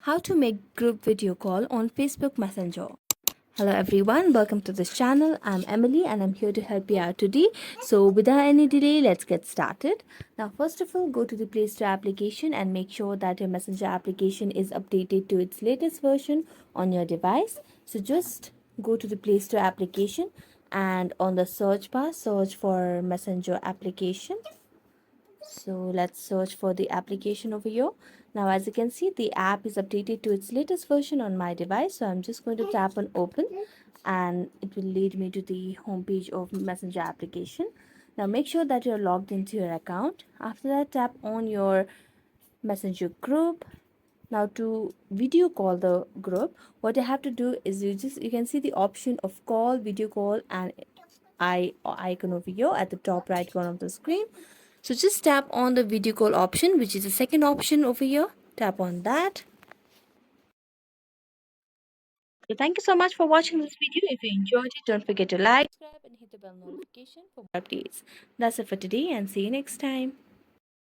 How to make group video call on Facebook Messenger. Hello everyone, welcome to this channel. I'm Emily and I'm here to help you out today. So without any delay, let's get started. Now first of all, go to the Play Store application and make sure that your Messenger application is updated to its latest version on your device. So just go to the Play Store application and on the search bar, search for Messenger application. So let's search for the application over here. Now as you can see, the app is updated to its latest version on my device. So I'm just going to tap on open and it will lead me to the homepage of Messenger application. Now make sure that you're logged into your account. After that, tap on your Messenger group. Now to video call the group, what you have to do is you can see the option of call, video call, and icon over here at the top right corner of the screen. So just tap on the video call option, which is the second option over here. Tap on that. So thank you so much for watching this video. If you enjoyed it, don't forget to like, subscribe, and hit the bell notification for more updates. That's it for today, and see you next time.